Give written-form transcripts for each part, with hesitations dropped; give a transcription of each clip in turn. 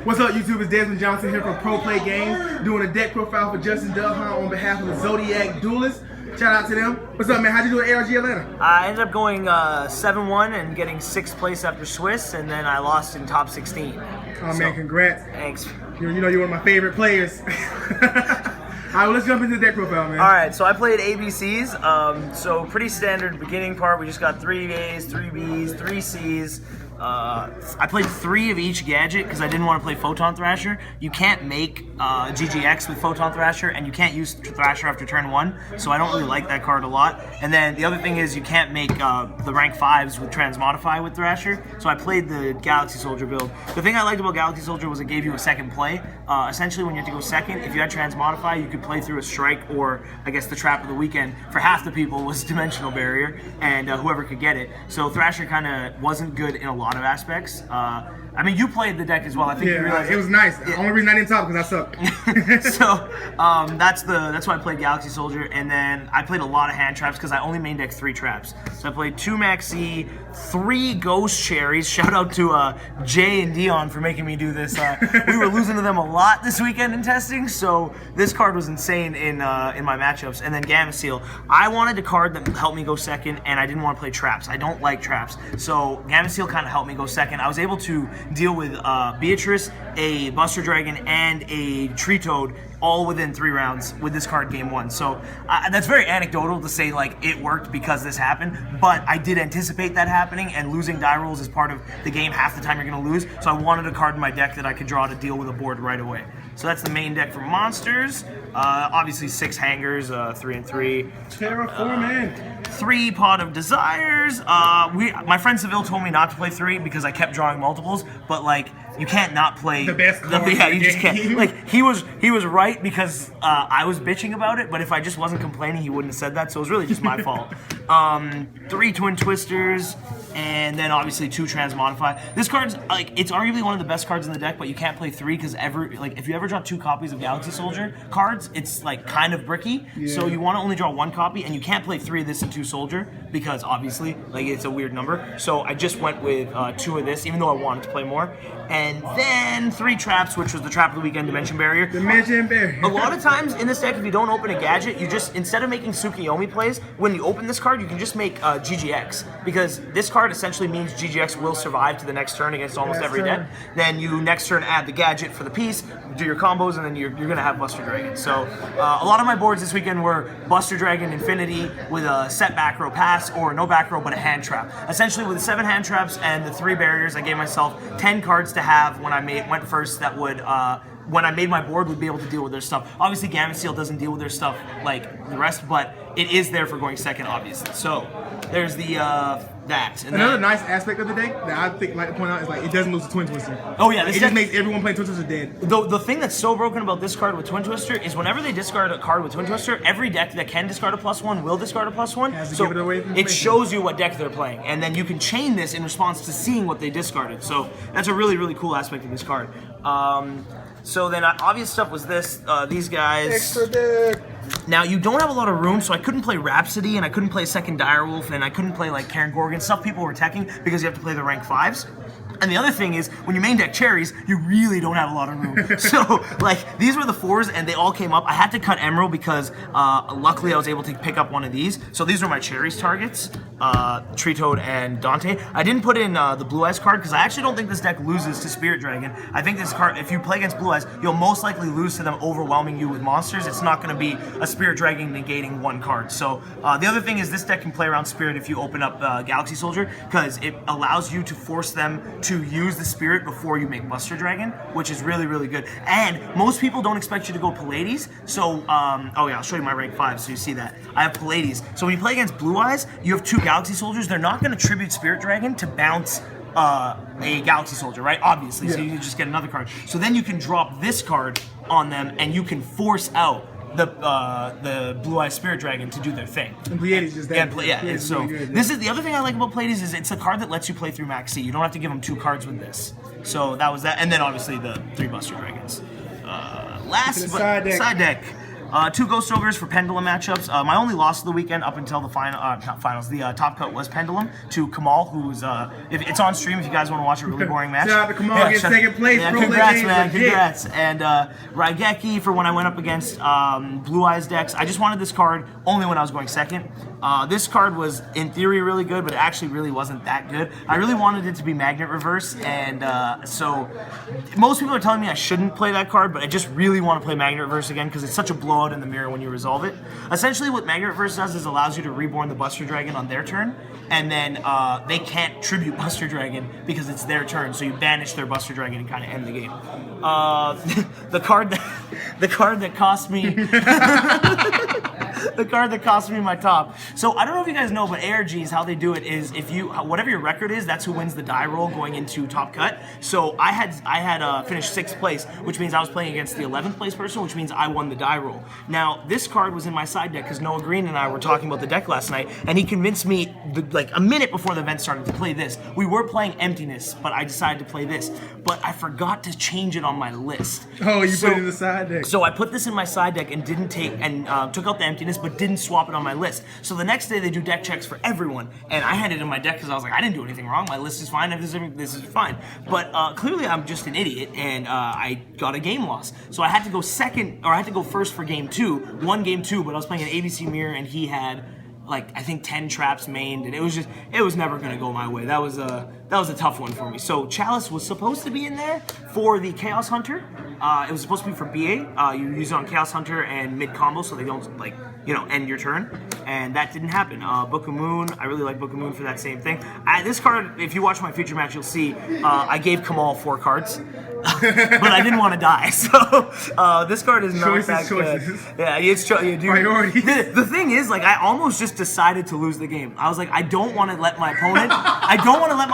What's up, YouTube? It's Desmond Johnson here from Pro Play Games, doing a deck profile for Justin Delhon on behalf of the Zodiac Duelists. Shout out to them. What's up, man? How'd you do at ARG Atlanta? I ended up going 7-1 and getting 6th place after Swiss, and then I lost in top 16. Oh, man, congrats. Thanks. You know you're one of my favorite players. All right, well, let's jump into the deck profile, man. All right, so I played ABCs. So pretty standard beginning part. We just got 3 A's, 3 B's, 3 C's. I played 3 of each gadget because I didn't want to play Photon Thrasher. You can't make GGX with Photon Thrasher, and you can't use Thrasher after turn 1, so I don't really like that card a lot. And then the other thing is you can't make the rank 5s with Transmodify with Thrasher, so I played the Galaxy Soldier build. The thing I liked about Galaxy Soldier was it gave you a second play. Essentially, when you had to go second, if you had Transmodify, you could play through a Strike, or I guess the Trap of the Weekend. For half the people was Dimensional Barrier, and whoever could get it. So Thrasher kind of wasn't good in a lot of aspects. I mean, you played the deck as well. I think you realized it was nice. The only reason I didn't top because I suck. So that's why I played Galaxy Soldier, and then I played a lot of hand traps because I only main decked 3 traps. So I played 2 Maxi, 3 Ghost Cherries. Shout out to Jay and Dion for making me do this. We were losing to them a lot this weekend in testing, so this card was insane in my matchups. And then Gamma Seal. I wanted a card that helped me go second, and I didn't want to play traps. I don't like traps, so Gamma Seal kind of helped me go second. I was able to deal with Beatrice, a Buster Dragon, and a Tree Toad all within 3 rounds with this card game 1. So that's very anecdotal to say like it worked because this happened, but I did anticipate that happening, and losing die rolls is part of the game. Half the time you're going to lose, so I wanted a card in my deck that I could draw to deal with a board right away. So that's the main deck for monsters. Obviously 6 hangers, 3 and 3. Terraforming. 3 Pot of Desires. My friend Seville told me not to play 3 because I kept drawing multiples, but like you can't not play the best card. Yeah, you just can't. Like he was right because I was bitching about it, but if I just wasn't complaining, he wouldn't have said that. So it was really just my fault. 3 Twin Twisters, and then obviously 2 Transmodify. This card's like it's arguably one of the best cards in the deck, but you can't play 3 because if you ever draw 2 copies of Galaxy Soldier cards, it's like kind of bricky. Yeah. So you want to only draw 1 copy, and you can't play 3 of this and 2 Soldier because obviously like it's a weird number. So I just went with 2 of this, even though I wanted to play more. And then 3 traps, which was the Trap of the Weekend, Dimension Barrier. Dimension Barrier. A lot of times in this deck, if you don't open a gadget, you just, instead of making Tsukiyomi plays, when you open this card, you can just make GGX. Because this card essentially means GGX will survive to the next turn against almost every deck. Then you next turn add the gadget for the piece, do your combos, and then you're going to have Buster Dragon. So a lot of my boards this weekend were Buster Dragon Infinity with a set back row pass, or no back row, but a hand trap. Essentially with the 7 hand traps and the 3 barriers, I gave myself 10 cards to have when I went first that would, when I made my board, would be able to deal with their stuff. Obviously, Gamma Seal doesn't deal with their stuff like the rest, but it is there for going second, obviously. So there's the that. And another nice aspect of the deck that I think like to point out is like it doesn't lose to Twin Twister. Oh yeah, it just makes everyone playing Twin Twister dead. The thing that's so broken about this card with Twin Twister is whenever they discard a card with Twin Twister, every deck that can discard a +1 will discard a +1. So it shows you what deck they're playing, and then you can chain this in response to seeing what they discarded. So that's a really, really cool aspect of this card. So then obvious stuff was this, these guys. Extra deck. Now you don't have a lot of room, so I couldn't play Rhapsody, and I couldn't play second Direwolf, and I couldn't play like Karen Gorgon, stuff people were teching because you have to play the rank 5s. And the other thing is, when you main deck Cherries, you really don't have a lot of room. So, like, these were the 4s, and they all came up. I had to cut Emerald because, luckily, I was able to pick up one of these. So these were my Cherries targets, Tree Toad and Dante. I didn't put in the Blue Eyes card because I actually don't think this deck loses to Spirit Dragon. I think this card, if you play against Blue Eyes, you'll most likely lose to them overwhelming you with monsters. It's not going to be a Spirit Dragon negating 1 card. So the other thing is this deck can play around Spirit if you open up Galaxy Soldier because it allows you to force them to use the Spirit before you make Buster Dragon, which is really, really good. And most people don't expect you to go Pallades, so, oh yeah, I'll show you my rank 5 so you see that. I have Pallades. So when you play against Blue Eyes, you have 2 Galaxy Soldiers. They're not going to tribute Spirit Dragon to bounce a Galaxy Soldier, right? Obviously, so you can just get another card. So then you can drop this card on them, and you can force out the Blue Eye Spirit Dragon to do their thing. And Pleiades is that. Yeah, so really this is the other thing I like about Pleiades is it's a card that lets you play through Max C. You don't have to give them 2 cards with this. So that was that, and then obviously the 3 Buster Dragons. Last side deck. 2 Ghost Ogres for Pendulum matchups. My only loss of the weekend up until the not finals, the top cut was Pendulum to Kamal, who's it's on stream if you guys want to watch a really boring match. Shout out to Kamal getting second place. Yeah, congrats, man, congrats. And Raigeki for when I went up against Blue Eyes decks. I just wanted this card only when I was going second. This card was in theory really good, but it actually really wasn't that good. I really wanted it to be Magnet Reverse, and so most people are telling me I shouldn't play that card, but I just really want to play Magnet Reverse again because it's such a blowout in the mirror when you resolve it. Essentially what Magnet Reverse does is allows you to reborn the Buster Dragon on their turn, and then they can't tribute Buster Dragon because it's their turn, so you banish their Buster Dragon and kind of end the game. The card that cost me the card that cost me my top. So I don't know if you guys know, but ARGs, how they do it is if you whatever your record is, that's who wins the die roll going into top cut. So I had finished 6th place, which means I was playing against the 11th place person, which means I won the die roll. Now this card was in my side deck because Noah Green and I were talking about the deck last night, and he convinced me like a minute before the event started to play this. We were playing Emptiness, but I decided to play this, but I forgot to change it on my list. Oh, you put it in the side deck. So I put this in my side deck and didn't take took out the Emptiness, but didn't swap it on my list. So the next day they do deck checks for everyone, and I had it in my deck because I was like, I didn't do anything wrong. My list is fine. This is fine. But clearly I'm just an idiot, and I got a game loss. So I had to go first for game 2. Won game 2, but I was playing an ABC mirror, and he had like I think 10 traps mained, and it was never gonna go my way. That was a tough one for me. So Chalice was supposed to be in there for the Chaos Hunter. It was supposed to be for BA. You use it on Chaos Hunter and mid combo, so they don't like end your turn, and that didn't happen. Book of Moon, I really like Book of Moon for that same thing. This card, if you watch my future match, you'll see I gave Kamal 4 cards. But I didn't want to die, so this card is not that good. Yeah, it's priority. The thing is, like, I almost just decided to lose the game. I was like, I don't want to let my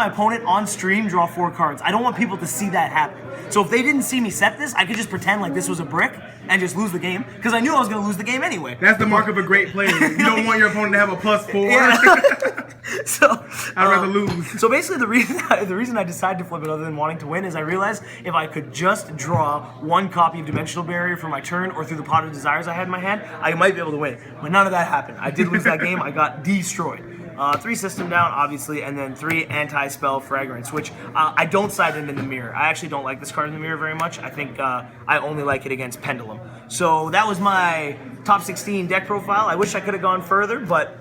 opponent on stream draw 4 cards. I don't want people to see that happen. So if they didn't see me set this, I could just pretend like this was a brick and just lose the game because I knew I was going to lose the game anyway. That's the mark of a great player. You don't want your opponent to have a +4. Yeah. So I'd rather lose. So basically, the reason I decided to flip it, other than wanting to win, is I realized if I could just draw 1 copy of Dimensional Barrier for my turn, or through the Pot of Desires I had in my hand, I might be able to win. But none of that happened. I did lose that game. I got destroyed. 3 system down, obviously, and then 3 anti-spell fragrance, which I don't side in the mirror. I actually don't like this card in the mirror very much. I think I only like it against Pendulum. So that was my top 16 deck profile. I wish I could have gone further, but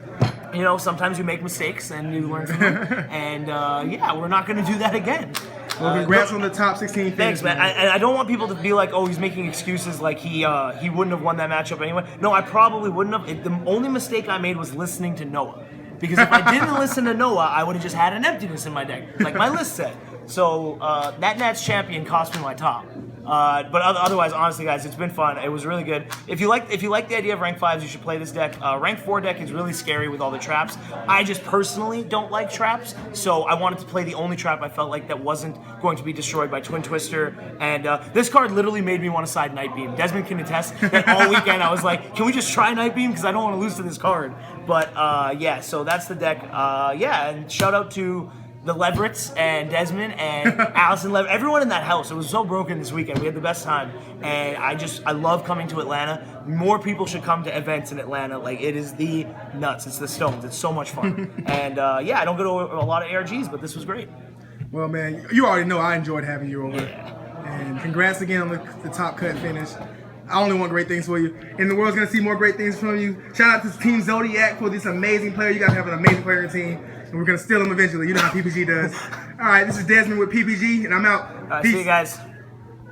sometimes you make mistakes and you learn from them. And yeah, we're not going to do that again. Well, congrats on the top 16 finish. Thanks, man. I don't want people to be like, oh, he's making excuses like he wouldn't have won that matchup anyway. No, I probably wouldn't have. The only mistake I made was listening to Noah. Because if I didn't listen to Noah, I would have just had an Emptiness in my deck, like my list said. So that Nats champion cost me my top. But otherwise, honestly, guys, it's been fun. It was really good. If you like the idea of rank 5s, you should play this deck. Rank 4 deck is really scary with all the traps. I just personally don't like traps, so I wanted to play the only trap I felt like that wasn't going to be destroyed by Twin Twister. And this card literally made me want to side Night Beam. Desmond can attest that all weekend I was like, can we just try Night Beam? Because I don't want to lose to this card. But yeah, so that's the deck. Yeah, and shout out to the Leverets and Desmond and Allison Leverett, everyone in that house. It was so broken this weekend. We had the best time, and I love coming to Atlanta. More people should come to events in Atlanta. Like, it is the nuts. It's the stones. It's so much fun. And yeah, I don't go to a lot of ARGs, but this was great. Well, man, you already know I enjoyed having you over. Yeah. And congrats again on the top cut finish. I only want great things for you, and the world's gonna see more great things from you. Shout out to Team Zodiac for this amazing player. You guys have an amazing player in your team, and we're gonna steal him eventually. You know how PPG does. All right, this is Desmond with PPG, and I'm out. Peace. See you guys.